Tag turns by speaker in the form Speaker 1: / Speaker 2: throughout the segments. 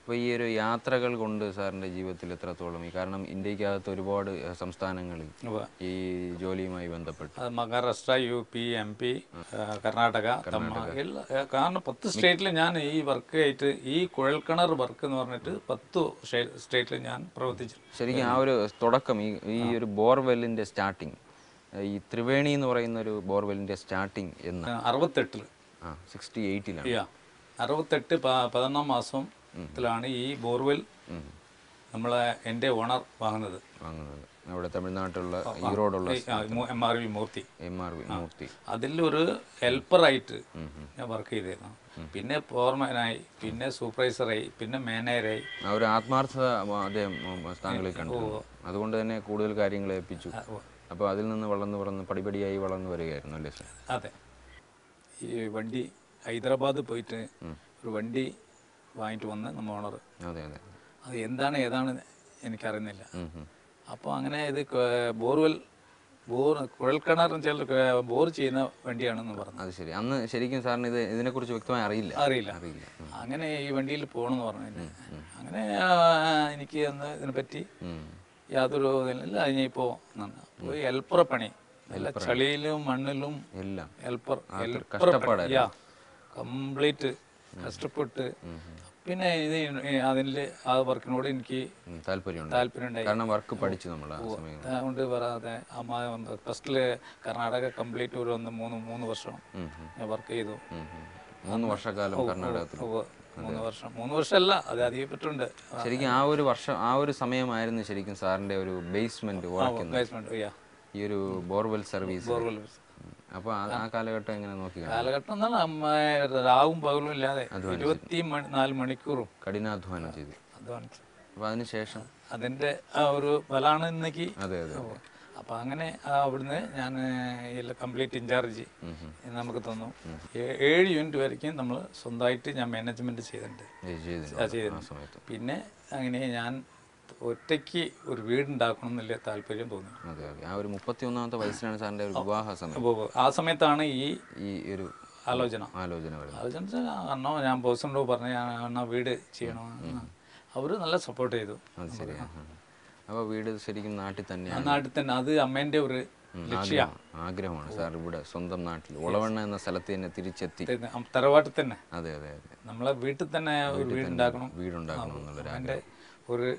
Speaker 1: അപ്പോൾ ഈ ഒരു യാത്രകൾ കൊണ്ട് സാറിൻ്റെ ജീവിതത്തിൽ എത്രത്തോളം കാരണം ഇന്ത്യക്കകത്ത് ഒരുപാട് സംസ്ഥാനങ്ങളിൽ ഈ ജോലിയുമായി ബന്ധപ്പെട്ട്
Speaker 2: മഹാരാഷ്ട്ര, UP, MP, കർണാടക, കാരണം 10 സ്റ്റേറ്റിൽ ഞാൻ ഈ വർക്ക് ആയിട്ട് ഈ കുഴൽക്കിണർ വർക്ക് എന്ന് പറഞ്ഞിട്ട് 10 സ്റ്റേറ്റിൽ ഞാൻ പ്രവർത്തിച്ചു.
Speaker 1: ശരിക്കും ആ ഒരു തുടക്കം ഈ ഒരു ബോർവെല്ലിൻ്റെ സ്റ്റാർട്ടിങ് ഈ ത്രിവേണി എന്ന് പറയുന്ന ഒരു ബോർവെല്ലിൻ്റെ സ്റ്റാർട്ടിങ് എന്ന്
Speaker 2: 68
Speaker 1: 68
Speaker 2: 68 11 മാസത്തിലാണ് ഈ ബോർവെൽ എൻ്റെ ഓണർ വാങ്ങുന്നത്.
Speaker 1: അവിടെ തമിഴ്നാട്ടിലുള്ള ഈറോഡുള്ള
Speaker 2: MRV മൂർത്തി. അതിലൊരു ഹെൽപ്പറായിട്ട് ഞാൻ വർക്ക് ചെയ്തിരുന്നു. പിന്നെ ഫോർമാനായി, പിന്നെ സൂപ്പർവൈസറായി, പിന്നെ മാനേജറായി.
Speaker 1: ഒരു ആത്മാർത്ഥത അദ്ദേഹം താങ്കളിൽ കണ്ടു. അതുകൊണ്ട് തന്നെ കൂടുതൽ കാര്യങ്ങൾ ഏൽപ്പിച്ചു. അപ്പോൾ അതിൽ നിന്ന് വളർന്ന് പടിപടിയായി വളർന്നു വരികയായിരുന്നു അല്ലേ സാർ?
Speaker 2: അതെ. ഈ വണ്ടി ഹൈദരാബാദ് പോയിട്ട് ഒരു വണ്ടി വാങ്ങിയിട്ട് വന്ന് നമ്മൾ ഓണർ.
Speaker 1: അതെ.
Speaker 2: അത് ഏതാണ് എനിക്കറിയുന്നില്ല. അപ്പോൾ അങ്ങനെ ഇത് കുഴൽക്കിണർ ബോർ ചെയ്യുന്ന വണ്ടിയാണെന്ന് പറഞ്ഞു.
Speaker 1: അത് ശരി. അന്ന് ശരിക്കും സാറിന് ഇതിനെക്കുറിച്ച് വ്യക്തമായി അറിയില്ല.
Speaker 2: അങ്ങനെ ഈ വണ്ടിയിൽ പോകണമെന്ന് പറഞ്ഞു. അങ്ങനെ എനിക്ക് അന്ന് ഇതിനെപ്പറ്റി യാതൊരു ഇതില്ല. അതിനിപ്പോൾ പോയി ഹെൽപ്പർ പണി, നല്ല ചളിയിലും മണ്ണിലും
Speaker 1: എല്ലാം
Speaker 2: ഹെൽപ്പർ കംപ്ലീറ്റ് കഷ്ടപ്പെട്ട്. പിന്നെ ഇത് അതിൻ്റെ ആ വർക്കിനോട് എനിക്ക് താല്പര്യമുണ്ടായി.
Speaker 1: കാരണം വർക്ക് പഠിച്ചു നമ്മൾ.
Speaker 2: അതുകൊണ്ട് പറയാതെ ഫസ്റ്റിൽ കർണാടക കംപ്ലീറ്റ് ഒരു 3 വർഷം ഞാൻ വർക്ക് ചെയ്തു.
Speaker 1: 3 വർഷക്കാലം കർണാടകത്തിൽ.
Speaker 2: 3 വർഷമല്ല, അത് അധികപ്പെട്ടുണ്ട്.
Speaker 1: ശരിക്കും ആ ഒരു സമയമായിരുന്നു ശരിക്കും സാറിന്റെ ഒരു ബേസ്മെന്റ് ഈ ഒരു ബോർവെൽ സർവീസ്. അപ്പോൾ ആ കാലഘട്ടം എങ്ങനെ നോക്കി?
Speaker 2: കാലഘട്ടം എന്താണ്, രാവും പകലും ഇല്ലാതെ 24 മണിക്കൂറും
Speaker 1: കഠിനാധ്വാനം ചെയ്തു. അപ്പോൾ അതിനുശേഷം
Speaker 2: അതിന്റെ ആ ഒരു ഫലമാണ് ഇന്നേക്ക്.
Speaker 1: അതെ.
Speaker 2: അപ്പം അങ്ങനെ അവിടുന്ന് ഞാൻ കംപ്ലീറ്റ് ഇൻചാർജ് നമുക്ക് തന്നു. 7 യൂണിറ്റ് വരയ്ക്കും നമ്മൾ സ്വന്തമായിട്ട് ഞാൻ മാനേജ്മെന്റ് ചെയ്തിട്ടുണ്ട്. പിന്നെ അങ്ങനെ ഞാൻ ഒറ്റയ്ക്ക് ഒരു വീടുണ്ടാക്കണം എന്നുള്ള താല്പര്യം തോന്നി.
Speaker 1: ആ ഒരു 31-ാമത്തെ വയസ്സിലാണ് സാറിന്റെ ഒരു വിവാഹ സമയം.
Speaker 2: ആ സമയത്താണ് ഈ
Speaker 1: ഒരു
Speaker 2: ആലോചന. കാരണം ഞാൻ ബോസിനോട് പറഞ്ഞു ഞാൻ വീട് ചെയ്യണം. അവർ നല്ല സപ്പോർട്ട് ചെയ്തു.
Speaker 1: അപ്പോൾ വീട് ശരിക്കും നാട്ടിൽ തന്നെ.
Speaker 2: അത് അമ്മേന്റെ ഒരു
Speaker 1: ആഗ്രഹമാണ് സാർ ഇവിടെ സ്വന്തം നാട്ടിൽ ഒളവണ്ണ എന്ന സ്ഥലത്ത് തന്നെ തിരിച്ചെത്തി.
Speaker 2: തറവാട്ടിൽ തന്നെ.
Speaker 1: അതെ.
Speaker 2: നമ്മളെ വീട്ടിൽ തന്നെ ഒരു വീടുണ്ടാക്കണം
Speaker 1: എന്നുള്ളൊരു
Speaker 2: ഒരു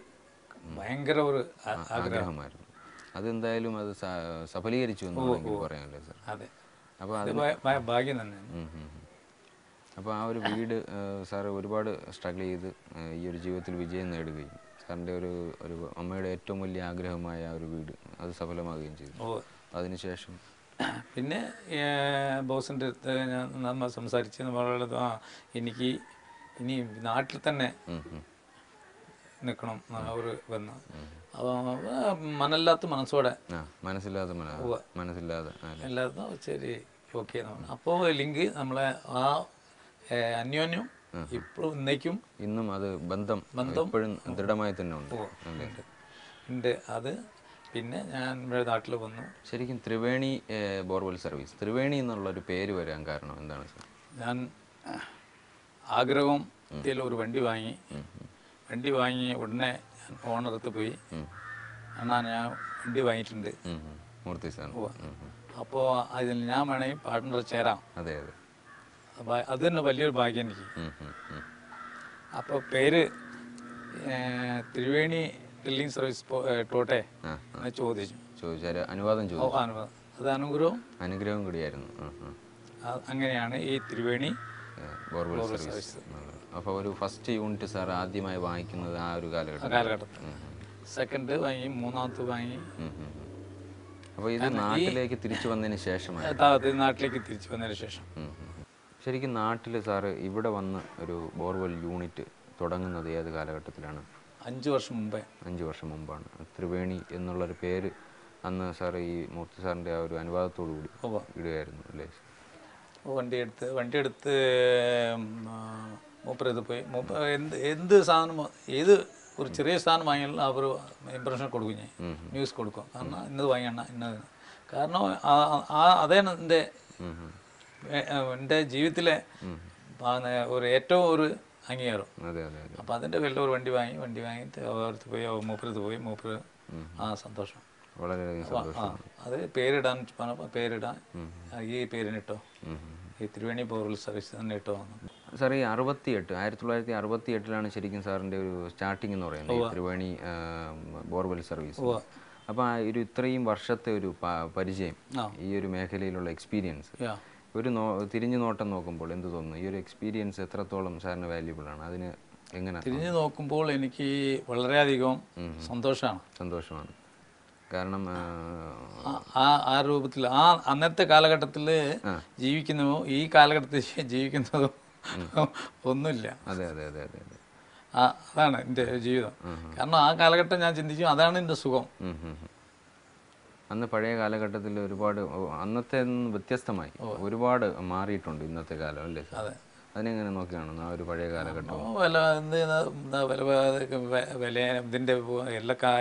Speaker 2: ഭയങ്കര ഒരു
Speaker 1: ആഗ്രഹമായിരുന്നു. അതെന്തായാലും അത് സഫലീകരിച്ചു എന്ന് പറയാനല്ലേ സാർ?
Speaker 2: അതെ.
Speaker 1: അപ്പോൾ
Speaker 2: അത് ഭാഗ്യം തന്നെ.
Speaker 1: അപ്പോൾ ആ ഒരു വീട് സാർ ഒരുപാട് സ്ട്രഗിൾ ചെയ്ത് ഈ ഒരു ജീവിതത്തിൽ വിജയം നേടുകയും സാറിൻ്റെ ഒരു അമ്മയുടെ ഏറ്റവും വലിയ ആഗ്രഹമായ ഒരു വീട് അത് സഫലമാകുകയും ചെയ്തു. അതിനുശേഷം
Speaker 2: പിന്നെ ബോസിൻ്റെ അടുത്ത് നമ്മൾ സംസാരിച്ച് എനിക്ക് ഇനി നാട്ടിൽ തന്നെ നിൽക്കണം ഒരു വന്ന്. മനസ്സില്ലാത്ത മനസ്സോടെ മനസ്സില്ലാതെ ശരി ഓക്കെ. അപ്പോൾ ലിങ്ക് നമ്മളെ ആ അന്യോന്യം ഇപ്പോഴും
Speaker 1: ഇന്നും അത് ബന്ധം ഇപ്പോഴും ദൃഢമായി തന്നെ
Speaker 2: ഉണ്ട്. അത് പിന്നെ ഞാൻ ഇവിടെ നാട്ടിൽ വന്നു.
Speaker 1: ശരിക്കും ത്രിവേണി ബോർവെൽ സർവീസ് ത്രിവേണി എന്നുള്ളൊരു പേര് വരാൻ കാരണം എന്താണ് സാർ?
Speaker 2: ഞാൻ ആഗ്രഹം ഒരു വണ്ടി വാങ്ങി ഉടനെ ഞാൻ ഓണറത്ത് പോയി, ഞാൻ വണ്ടി വാങ്ങിയിട്ടുണ്ട്
Speaker 1: മൂർത്തി സാർ.
Speaker 2: അപ്പോൾ അതിൽ ഞാൻ വേണമെങ്കിൽ പാർട്ട്ണർ ചേരാം.
Speaker 1: അതെ.
Speaker 2: അപ്പോൾ അത് തന്നെ വലിയൊരു ഭാഗ്യം എനിക്ക്. അപ്പോൾ പേര് ത്രിവേണി ഡ്രില്ലിംഗ് സർവീസ് ടോട്ടെ ചോദിച്ചു.
Speaker 1: അനുവാദം
Speaker 2: അത്
Speaker 1: അനുഗ്രഹം കൂടിയായിരുന്നു.
Speaker 2: അങ്ങനെയാണ് ഈ ത്രിവേണി
Speaker 1: ബോർവെൽ സർവീസ്. അപ്പോൾ ഒരു ഫസ്റ്റ് യൂണിറ്റ് സാർ ആദ്യമായി വാങ്ങിക്കുന്നത് ആ ഒരു
Speaker 2: കാലഘട്ടത്തിൽ. സെക്കൻഡ് വാങ്ങി, മൂന്നാമത്തെ വാങ്ങി.
Speaker 1: അപ്പോൾ ഇത് നാട്ടിലേക്ക് തിരിച്ചു വന്നതിന് ശേഷമാണ്?
Speaker 2: നാട്ടിലേക്ക് തിരിച്ചു വന്നതിന് ശേഷം.
Speaker 1: ശരിക്കും നാട്ടിൽ സാറ് ഇവിടെ വന്ന് ഒരു ബോർവെൽ യൂണിറ്റ് തുടങ്ങുന്നത് ഏത് കാലഘട്ടത്തിലാണ്?
Speaker 2: 5 വർഷം മുമ്പേ.
Speaker 1: 5 വർഷം മുമ്പാണ്. ത്രിവേണി എന്നുള്ളൊരു പേര് അന്ന് സാർ ഈ മൂർത്തി സാറിൻ്റെ ആ ഒരു അനുവാദത്തോടു കൂടി ഇടുകയായിരുന്നു അല്ലേ?
Speaker 2: വണ്ടിയെടുത്ത് മൂപ്പരത് പോയി. എന്ത് സാധനം, ഏത് ഒരു ചെറിയ സാധനം വാങ്ങിയാലും അവർ ഇംപ്രഷൻ കൊടുക്കും, ഞാൻ ന്യൂസ് കൊടുക്കും. കാരണം ഇന്നത് വാങ്ങിയണ്ട ഇന്നത്. കാരണം അതാണ് എൻ്റെ ജീവിതത്തിലെ ഒരു ഏറ്റവും ഒരു അംഗീകാരം.
Speaker 1: അതെ അതെ അതെ.
Speaker 2: അപ്പോൾ അതിൻ്റെ പേരിൽ ഒരു വണ്ടി വാങ്ങിയിട്ട് അവർക്ക് പോയി മൂപ്പരത്ത് പോയി മൂപ്പര് സന്തോഷം.
Speaker 1: വളരെയധികം സന്തോഷം.
Speaker 2: അത് പേരിടാൻ പറഞ്ഞപ്പോൾ പേരിടാൻ ഈ പേരിനിട്ടോ, ഈ ത്രിവേണി ബോർവെൽ സർവീസ് തന്നെ ഇട്ടോ വന്നു.
Speaker 1: സാർ ഈ 1968 ശരിക്കും സാറിൻ്റെ ഒരു സ്റ്റാർട്ടിംഗ് എന്ന് പറയുന്നത് ഈ ത്രിവേണി ബോർവെൽ സർവീസ്. അപ്പോൾ ഒരു ഇത്രയും വർഷത്തെ ഒരു പരിചയം, ഈ ഒരു മേഖലയിലുള്ള എക്സ്പീരിയൻസ്, ഒരു തിരിഞ്ഞു നോട്ടം നോക്കുമ്പോൾ എന്ത് തോന്നുന്നു? ഈ ഒരു എക്സ്പീരിയൻസ് എത്രത്തോളം സാറിന് വാല്യുബിൾ ആണ്? അതിന് എങ്ങനെ
Speaker 2: തിരിഞ്ഞു നോക്കുമ്പോൾ എനിക്ക് വളരെയധികം
Speaker 1: സന്തോഷമാണ്. കാരണം
Speaker 2: ആ രൂപത്തിൽ അന്നത്തെ കാലഘട്ടത്തിൽ ജീവിക്കുന്നതോ ഈ കാലഘട്ടത്തിൽ ജീവിക്കുന്നതോ ഒന്നുമില്ല.
Speaker 1: അതെ അതെ അതെ അതെ അതെ.
Speaker 2: അതാണ് എൻ്റെ ജീവിതം. കാരണം ആ കാലഘട്ടം ഞാൻ ചിന്തിക്കും, അതാണ് എൻ്റെ സുഖം.
Speaker 1: അന്ന് പഴയ കാലഘട്ടത്തിൽ ഒരുപാട് അന്നത്തെ വ്യത്യസ്തമായി ഒരുപാട് മാറിയിട്ടുണ്ട് ഇന്നത്തെ കാലം അല്ലേ സാർ? അതിനെങ്ങനെ നോക്കിയാണ് ആ ഒരു പഴയ കാലഘട്ടം?
Speaker 2: വില ഇതിൻ്റെ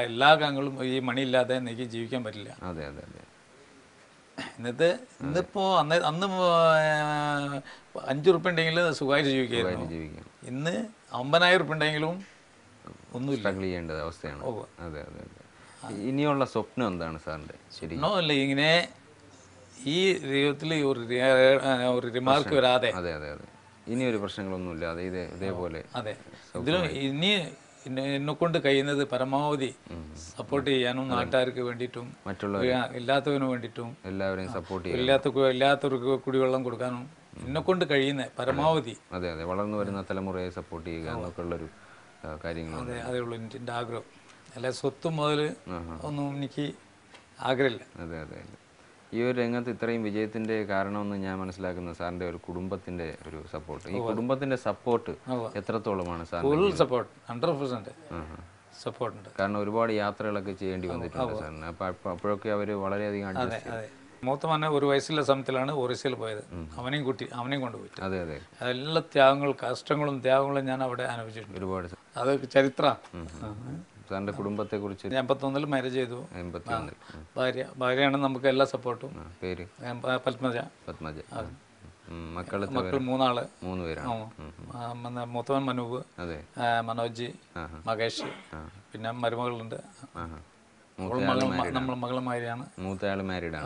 Speaker 2: എല്ലാ കാര്യങ്ങളും ഈ മണിയില്ലാതെ എനിക്ക് ജീവിക്കാൻ പറ്റില്ല.
Speaker 1: അതെ അതെ അതെ.
Speaker 2: ഇന്നിപ്പോൾ അന്ന് 5 ഉറുപ്പ്യ ഉണ്ടെങ്കിൽ സുഖമായിട്ട് ജീവിക്കാം. ഇന്ന് 50,000 ഉറുപ്പ്യ ഉണ്ടെങ്കിലും ഒന്നും
Speaker 1: സ്ട്രഗിൾ ചെയ്യേണ്ട അവസ്ഥയാണ്. അതെ അതെ അതെ. ഇനിയുള്ള സ്വപ്നം എന്താണ് സാറിൻ്റെ?
Speaker 2: സ്വപ്നം അല്ല, ഇങ്ങനെ ഈ ജീവിതത്തിൽ ഒരു റിമാർക്ക് വരാതെ,
Speaker 1: അതെ അതെ അതെ, ഇനിയൊരു പ്രശ്നങ്ങളൊന്നുമില്ല, അതെ ഇതേപോലെ.
Speaker 2: അതെ, ഇതിലും ഇനി എന്നെക്കൊണ്ട് കഴിയുന്നത് പരമാവധി സപ്പോർട്ട് ചെയ്യാനും നാട്ടുകാർക്ക് വേണ്ടിയിട്ടും
Speaker 1: മറ്റുള്ള
Speaker 2: ഇല്ലാത്തവന് വേണ്ടിയിട്ടും
Speaker 1: എല്ലാവരെയും സപ്പോർട്ട് ചെയ്യാൻ,
Speaker 2: ഇല്ലാത്തവർക്ക് കുടിവെള്ളം കൊടുക്കാനും എന്നെക്കൊണ്ട് കഴിയുന്ന പരമാവധി.
Speaker 1: അതെ അതെ, വളർന്നു വരുന്ന തലമുറയെ സപ്പോർട്ട് ചെയ്യുക എന്നൊക്കെ ഉള്ളൊരു കാര്യങ്ങളുണ്ട്.
Speaker 2: അതേ ഉള്ളൂ എൻ്റെ ആഗ്രഹം. അല്ല സ്വത്തും മുതൽ ഒന്നും എനിക്ക് ആഗ്രഹമില്ല.
Speaker 1: അതെ അതെ അതെ. ഈ ഒരു രംഗത്ത് ഇത്രയും വിജയത്തിൻ്റെ കാരണമെന്ന് ഞാൻ മനസ്സിലാക്കുന്ന സാറിൻ്റെ ഒരു കുടുംബത്തിൻ്റെ ഒരു സപ്പോർട്ട്. ഈ കുടുംബത്തിൻ്റെ സപ്പോർട്ട് എത്രത്തോളമാണ് സാർ?
Speaker 2: ഫുൾ സപ്പോർട്ട്, 100% സപ്പോർട്ട് ഉണ്ട്.
Speaker 1: കാരണം ഒരുപാട് യാത്രകളൊക്കെ ചെയ്യേണ്ടി വന്നിട്ടുണ്ട് സാറിന്. അപ്പോൾ അപ്പോഴൊക്കെ അവർ വളരെയധികം അഡ്ജസ്റ്റ്.
Speaker 2: മൂത്ത മകനെ ഒരു വയസ്സുള്ള സമയത്തിലാണ് ഒറീസയിൽ പോയത്. അവനെയും കൊണ്ടുപോയി.
Speaker 1: അതെ അതെ.
Speaker 2: എല്ലാ കഷ്ടങ്ങളും ത്യാഗങ്ങളും ഞാൻ അവിടെ അനുഭവിച്ചിട്ടുണ്ട് ഒരുപാട്. അത്
Speaker 1: സാറിൻ്റെ കുടുംബത്തെക്കുറിച്ച്?
Speaker 2: 81 മാരേജ് ചെയ്തു. ഭാര്യയാണ് നമുക്ക് എല്ലാ സപ്പോർട്ടും.
Speaker 1: പേര്?
Speaker 2: പത്മജ.
Speaker 1: മക്കൾ
Speaker 2: 3 പേരാണ്. മൂത്തവൻ മനൂപ്, മനോജ്, മകേഷ്, പിന്നെ മരുമകളുണ്ട്. നമ്മളെ മകളെ മാരിയാണ്.
Speaker 1: മൂത്തയാൾ മാരീഡാണ്.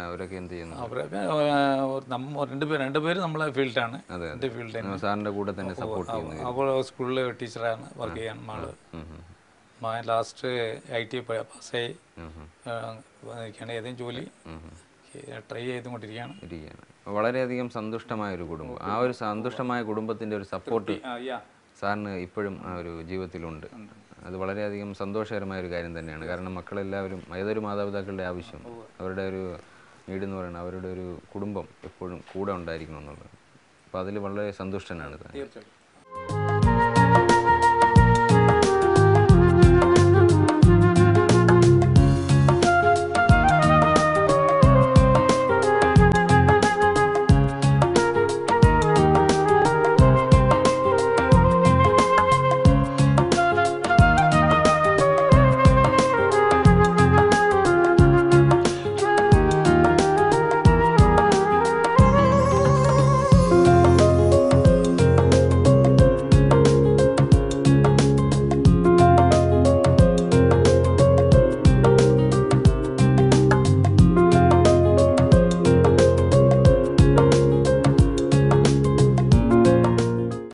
Speaker 1: അവരൊക്കെ എന്ത് ചെയ്യുന്നു?
Speaker 2: അവരൊക്കെ രണ്ടുപേര് നമ്മളെ ഫീൽഡാണ്.
Speaker 1: സാറിൻ്റെ കൂടെ തന്നെ സപ്പോർട്ട് ചെയ്യുന്നു.
Speaker 2: അപ്പോൾ സ്കൂളിൽ ടീച്ചറാണ് വർക്ക് ചെയ്യാൻ മകള്. ലാസ്റ്റ് IT പാസ്സായി ഏതെങ്കിലും ജോലി ട്രൈ ചെയ്തുകൊണ്ടിരിക്കുകയാണ്.
Speaker 1: വളരെയധികം സന്തുഷ്ടമായ ഒരു കുടുംബം. ആ ഒരു സന്തുഷ്ടമായ കുടുംബത്തിൻ്റെ ഒരു സപ്പോർട്ട് സാറിന് ഇപ്പോഴും ആ ഒരു ജീവിതത്തിലുണ്ട്. അത് വളരെയധികം സന്തോഷകരമായ ഒരു കാര്യം തന്നെയാണ്. കാരണം മക്കളെല്ലാവരും, ഏതൊരു മാതാപിതാക്കളുടെ ആവശ്യം, അവരുടെ ഒരു നീടെന്ന് പറയുന്നത് അവരുടെ ഒരു കുടുംബം എപ്പോഴും കൂടെ ഉണ്ടായിരിക്കണം എന്നുള്ളത്. അപ്പോൾ അതിൽ വളരെ സന്തുഷ്ടനാണ് താൻ.